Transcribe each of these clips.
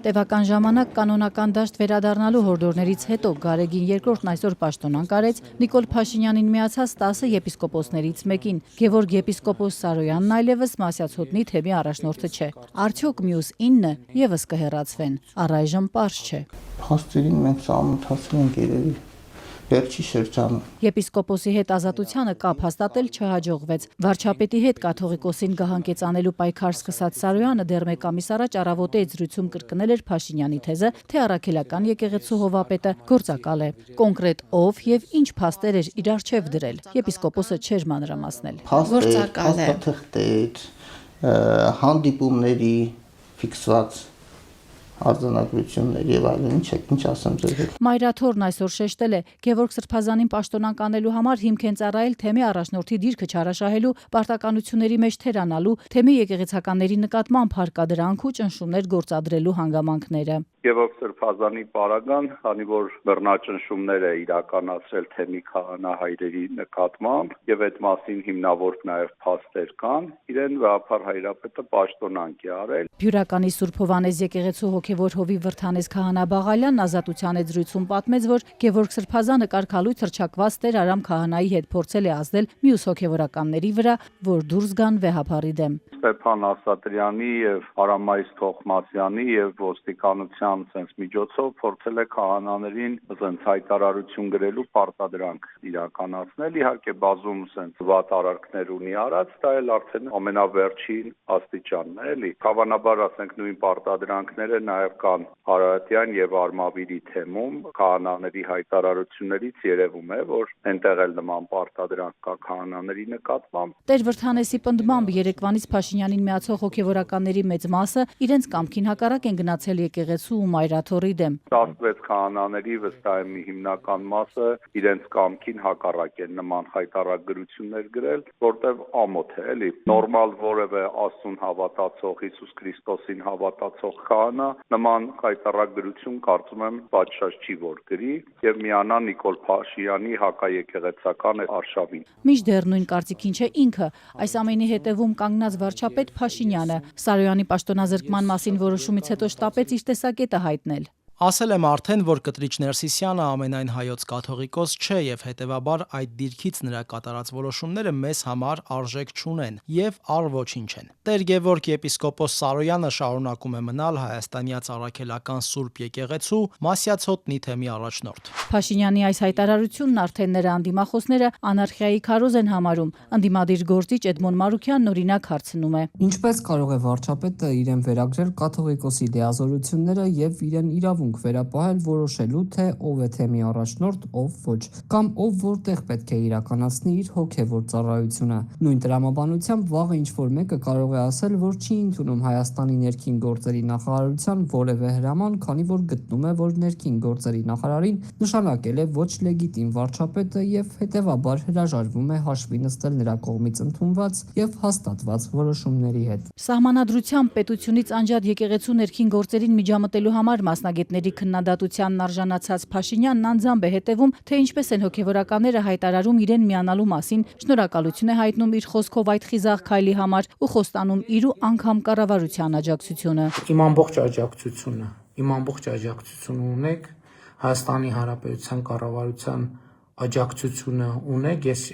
Տևական ժամանակ կանոնական դաշտ վերադառնալու հորդորներից հետո Գարեգին II-ն այսօր պաշտոնանկ արեց Նիկոլ Փաշինյանին միացած 10 եպիսկոպոսներից մեկին։ Գևորգ եպիսկոպոս Սարոյանն այլևս Մասյացոտնի թեմի առաջնորդը չէ։ Արդյոք մյուս 9-ը ևս կհեռացվեն։ Առայժմ պարզ չէ։ Փաստերին մենք ծանոթացել ենք երևի վերջի շրջանում։ Եպիսկոպոսի հետ ազատությանը կապ հաստատել չհաջողվեց։ Վարչապետի հետ կաթողիկոսին գահանկեցանելու պայքար սկսած Սարոյանը դեռ մեկ ամիս առաջ առավոտի զրույցում կրկնել էր Փաշինյանի թեզը, թե առաքելական եկեղեցու հովապետը գործակալ է։ Կոնկրետ ով եւ ինչ փաստեր էր իր առջև դրել, եպիսկոպոսը չէր մանրամասնել։ Գործակալ է հանդիպումների ֆիքսված արձանագրություններ եւ այլն, ինչ ասեմ ձեզ։ Մայրաթորն այսօր շեշտել է, Գևորգ Սրբազանին պաշտոնանկ անելու համար հիմք են ծառայել թեմի առաջնորդի դիրքը չարաշահելու, պարտականությունների մեջ թերանալու, թեմի եկեղեցականների նկատմամբ հարկադրանք ու ճնշումներ գործադրելու հանգամանքները։ Գևորգ Սրբազանի պարագան, քանի որ բռնաճնշումներ է իրականացրել թեմի քահանահայրերի նկատմամբ եւ այդ մասին հիմնավոր նաեւ փաստեր կան, իրեն վեհափառ հայրապետը պաշտոնանկ է արել։ Բյուրականի Սուրբ Հովանես եկեղեցու հոգևոր հովի վրթանես քահանա Բաղալյանն ազատության զրույցում պատմեց, որ Գևորգ Սրբազանը կարգալույց հռչակված Տեր Արամ քահանայի հետ փորձել է ազդել մյուս հոգևորականների վրա, որ դուրս գան վեհափառի դեմ։ Ստեփան Ասատրյանի եւ Արամայիս Թոխմասյանի եւ ոստիկանության միջոցով փորձել է քահանաներին հայտարարություն գրելու պարտադրանք իրականացնել։ Իհարկե բազում վատ արարքներ ունի արած, դա էլ արդեն ամենավերջին աստիճանն է, էլի։ Հավանաբար ասենք նույն պարտադրանքները նաեւ կան Արարատյան եւ Արմավիրի թեմում, քահանաների հայտարարություններից երևում է, որ այնտեղ էլ նման պարտադրանք կա քահանաների նկատմամբ։ Տեր Վրթանեսի պնդմամբ երեկվանից Փաշինյանին միացող հոգևորականների մեծ մասը իրենց կամքին հակառակ են գնացել եկեղեցու ու Մայրաթորի դեմ։ 16 քահանաների վստահ եմ հիմնական մասը իրենց կամքին հակառակ են նման հայտարարություններ գրել, որտեղ ամոթ է, էլի։ Նորմալ որևէ Աստծուն հավատացող, Հիսուս Քրիստոսին հավատացող քահանա նման հայտարարություն կարծում եմ պատշաճ չի որ գրի եւ միանա Նիկոլ Փաշինյանի հակաեկեղեցական արշավին։ Մինչդեռ նույն կարծիքին չէ ինքը, այս ամենի հետևում կանգնած վարչապետ Փաշինյանը Սարոյանի պաշտոնազրկման մասին որոշումից հետո շտապեց իր տեսակետը հայտնել։ Ասել եմ արդեն, որ Կտրիչ Ներսիսյանը ամենայն հայոց կաթողիկոս չէ եւ հետեւաբար այդ դիրքից նրա կատարած որոշումները մեզ համար արժեք չունեն եւ առ ոչինչ են։ Տեր Գևորգ եպիսկոպոս Սարոյանը շարունակում է մնալ հայաստանյաց առաքելական Սուրբ եկեղեցու Մասյացոտնի թեմի առաջնորդ։ Փաշինյանի այս հայտարարությունն արդեն նրա անդիմախոսները անարխիայի քարոզ են համարում։ Անդիմադիր գործիչ Էդմոն Մարուքյանն օրինակ հարցնում է. Ինչպես կարող է վարչապետը իրեն վերագրել կաթողիկոսի լիազորությունները եւ իրեն իրավունք վերապահել որոշելու, թե ով է թեմի առաջնորդ, ով ոչ, կամ ով որտեղ պետք է իրականացնի իր հոգևոր ծառայությունը։ Նույն տրամաբանությամբ վաղը ինչ-որ մեկը կարող է ասել, որ չի ընդունում Հայաստանի ներքին գործերի նախարարության որևէ հրաման, քանի որ գտնում է, որ ներքին գործերի նախարարին նշանակել է ոչ լեգիտիմ վարչապետը եւ հետեւաբար հրաժարվում է հաշվի նստել նրա կողմից ընդունված եւ հաստատված որոշումների հետ։ Սահմանադրությամբ պետությունից անջատ եկեղեցու ներքին գործերին միջամտելու համար մասնագետների քննադատությանն արժանացած Փաշինյանն անձամբ է հետևում, թե ինչպես են հոգևորականները հայտարարում իրեն միանալու մասին, շնորհակալություն է հայտնում իր խոսքով այդ խիզախ քայլի համար ու խոստանում իր ու անգամ կառավարության աջակցությունը։ Իմ ամբողջ աջակցությունը ունեք, Հայաստանի Հանրապետության կառավարության աջակցությունը ունեք։ Ես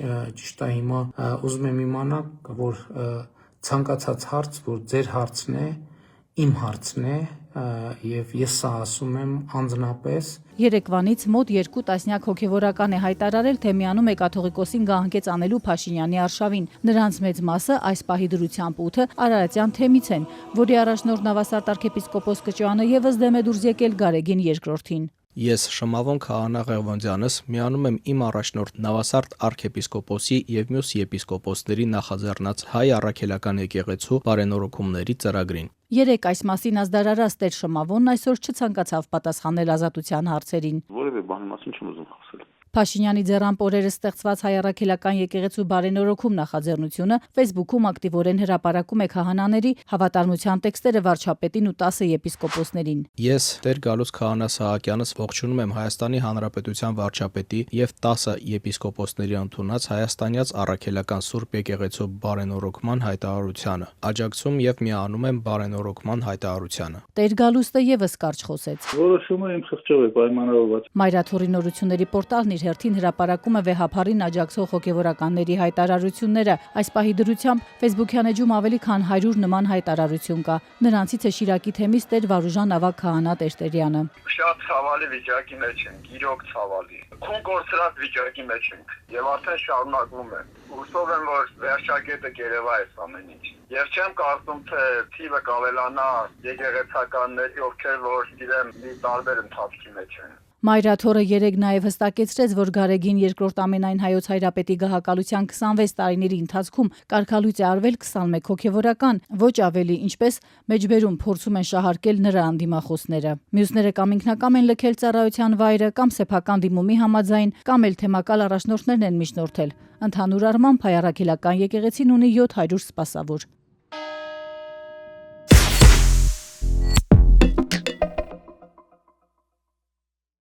ճիշտ է հիմա ուզում եմ իմանալ, որ ցանկացած հարց, որ ձեր հարցն է, իմ հարցն է, եւ ես սա ասում եմ անձնապես։ Երեկվանից մոտ 2 տասնյակ հոգևորական է հայտարարել, թե միանում է կաթողիկոսին գահանկեց անելու Փաշինյանի արշավին։ Նրանց մեծ մասը այս պահի դրությամբ 8-ը Արարատյան թեմից են, որի առաջնորդ Նավասարդ arczepiskopos Կճոյանը եւս դեմ է դուրս եկել Գարեգին II-ին։ Ես Շմավոն քահանա Ղևոնդյանս միանում եմ իմ առաջնորդ Նավասարդ arczepiskoposi եւ մյուս եպիսկոպոսների նախաձեռնած հայ առաքելական եկեղեցու բարենորոգումների ծրագրին։ Երեք այս մասին ազդարարած Տեր Շմավոնն այսօր չցանկացավ պատասխանել ազատության հարցերին։ Որևէ բանի մասին չեմ ուզում խոսել։ Փաշինյանի ձեռամբ օրերս ստեղծված հայ առաքելական եկեղեցու բարենորոգում նախաձեռնությունը Facebook-ում ակտիվորեն հրապարակում է քահանաների հավատարմության տեքստերը վարչապետին ու 10 եպիսկոպոսներին։ Ես Տեր Գալուց Քահանա Սահակյանս ողջունում եմ Հայաստանի Հանրապետության վարչապետի եւ 10 եպիսկոպոսների ընդունած հայաստանյաց առաքելական Սուրբ եկեղեցու բարենորոգման հայտարարությանը։ Աջակցում եւ միանում եմ բարենորոգման հայտարարությանը։ Տեր Գալուստը եւս կարճ խոսեց։ Որոշումը իմ խղճով է պայմանավորված։ Մայրաթորի նորությունների պորտալն իր հերթին հրապարակում է վեհափարին աջակցող հոգևորականների հայտարարությունները։ Այս պահի դրությամբ Facebook-յան էջում ավելի քան 100 նման հայտարարություն կա։ Նրանցից է Շիրակի թեմից Տեր Վարուժան Ավագ քահանա Տերտերյանը։ Շատ ցավալի վիճակի մեջ ենք, իրոք ցավալի։ Քուն կորցրած վիճակի մեջ ենք եւ արդեն շարունակվում է։ Հուսով եմ, որ վերջակետը կերևա այս ամեն ինչ։ Եվ չեմ կարծում, թե թիվը կավելանա եկեղեցականների, ովքեր որ իրեն մի տարբեր ընթացքի մեջ են։ Մայրաթորը երեկ նաև հստակեցրեց, որ Գարեգին երկրորդ ամենայն հայոց հայրապետի գահակալության 26 տարիների ընթացքում կարգալույց է արվել 21 հոգևորական, ոչ ավելի, ինչպես մեջբերում փորձում են շահարկել նրա անդիմախոսները։ Մյուսները կամ ինքնակամ են լքել ծառայության վայրը, կամ սեփական դիմումի համաձայն, կամ էլ թեմակալ առաջնորդներն են միջնորդել։ Ընդհանուր առմամբ հայ առաքելական եկեղեցին ունի 700 սպասավոր։